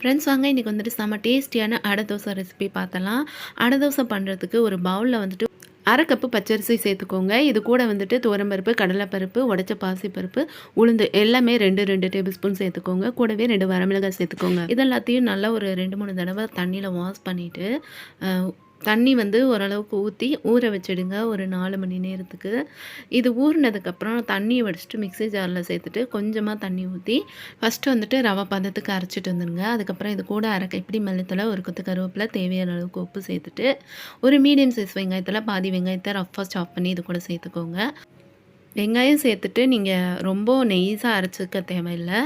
Friends வாங்க இன்றைக்கி வந்துட்டு செம்ம டேஸ்டியான அடை தோசை ரெசிபி பார்த்தலாம். அடை தோசை பண்ணுறதுக்கு ஒரு பவுலில் வந்துட்டு 1/2 கப்பு பச்சரிசி சேர்த்துக்கோங்க. இது கூட வந்துட்டு துவரம்பருப்பு, கடலைப்பருப்பு, உடைச்ச பாசிப்பருப்பு, உளுந்து எல்லாமே 2 டேபிள் ஸ்பூன் சேர்த்துக்கோங்க. கூடவே 2 வரமிளகாய் சேர்த்துக்கோங்க. இதெல்லாத்தையும் நல்லா ஒரு 2-3 தடவை தண்ணியில் வாஷ் பண்ணிவிட்டு தண்ணி வந்து ஓரளவுக்கு ஊற்றி ஊற வச்சுடுங்க ஒரு 4 மணி நேரத்துக்கு. இது ஊறினதுக்கப்புறம் தண்ணியை வடிச்சிட்டு மிக்ஸி ஜாரில் சேர்த்துட்டு கொஞ்சமாக தண்ணி ஊற்றி ஃபஸ்ட்டு வந்துட்டு ரவை பதத்துக்கு அரைச்சிட்டு வந்துடுங்க. அதுக்கப்புறம் இது கூட அரை கைப்பிடி மல்லித்தலை, ஒரு கொத்து கருவேப்பிலை, தேவையான அளவுக்கு உப்பு சேர்த்துட்டு ஒரு மீடியம் சைஸ் வெங்காயத்தில் பாதி வெங்காயத்தை ரஃப்பாக சாப் பண்ணி இது கூட சேர்த்துக்கோங்க. வெங்காயம் சேர்த்துட்டு நீங்கள் ரொம்ப நெய்ஸாக அரைச்சிக்க தேவையில்லை.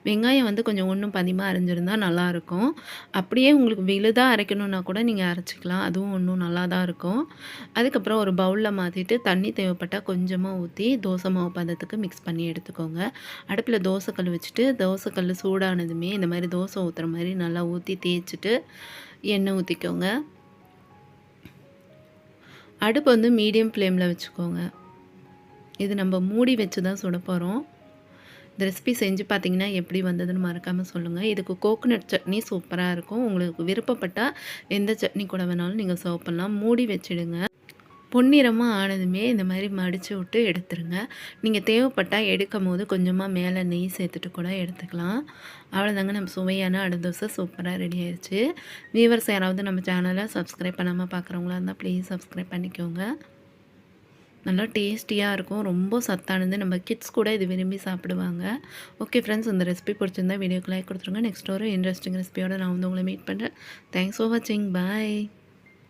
வெங்காயம் வந்து கொஞ்சம் ஒன்றும் பாதியமாக அரைஞ்சிருந்தா நல்லாயிருக்கும். அப்படியே உங்களுக்கு விழுதாக அரைக்கணுன்னா கூட நீங்கள் அரைச்சிக்கலாம். அதுவும் ஒன்றும் நல்லா தான் இருக்கும். அதுக்கப்புறம் ஒரு பவுலில் மாற்றிட்டு தண்ணி தேவைப்பட்டால் கொஞ்சமாக ஊற்றி தோசை மாவு பதத்துக்கு மிக்ஸ் பண்ணி எடுத்துக்கோங்க. அடுப்பில் தோசைக்கல் வச்சுட்டு தோசைக்கல் சூடானதுமே இந்த மாதிரி தோசை ஊற்றுற மாதிரி நல்லா ஊற்றி தேய்ச்சிட்டு எண்ணெய் ஊற்றிக்கோங்க. அடுப்பு வந்து மீடியம் ஃப்ளேமில் வச்சுக்கோங்க. இது நம்ம மூடி வச்சு தான் சுட போகிறோம். இந்த ரெசிபி செஞ்சு பார்த்தீங்கன்னா எப்படி வந்ததுன்னு மறக்காமல் சொல்லுங்கள். இதுக்கு கோகோனட் சட்னி சூப்பராக இருக்கும். உங்களுக்கு விருப்பப்பட்டால் எந்த சட்னி கூட வேணாலும் நீங்கள் சர்வ் பண்ணலாம். மூடி வச்சுடுங்க. பொன்னிறமாக ஆனதுமே இந்த மாதிரி மடித்து விட்டு எடுத்துருங்க. நீங்கள் தேவைப்பட்டால் எடுக்கும் போது கொஞ்சமாக மேலே நெய் சேர்த்துட்டு கூட எடுத்துக்கலாம். அவ்வளோதாங்க, நம்ம சுவையான அடை தோசை சூப்பராக ரெடி ஆயிடுச்சு. வியூவர்ஸ் யாராவது நம்ம சேனலை சப்ஸ்கிரைப் பண்ணாமல் பார்க்குறவங்களா இருந்தால் ப்ளீஸ் சப்ஸ்கிரைப் பண்ணிக்கோங்க. நல்லா டேஸ்டியாக இருக்கும். ரொம்ப சத்தானது. நம்ம கிட்ஸ் கூட இது விரும்பி சாப்பிடுவாங்க. ஓகே ஃப்ரெண்ட்ஸ், இந்த ரெசிபி பிடிச்சிருந்தா வீடியோக்கு லைக் கொடுத்துருங்க. நெக்ஸ்ட் ஒரு இன்ட்ரெஸ்டிங் ரெசிபியோட நான் வந்து உங்களை மீட் பண்ணுறேன். தேங்க்ஸ் ஃபார் வாட்சிங். பாய்.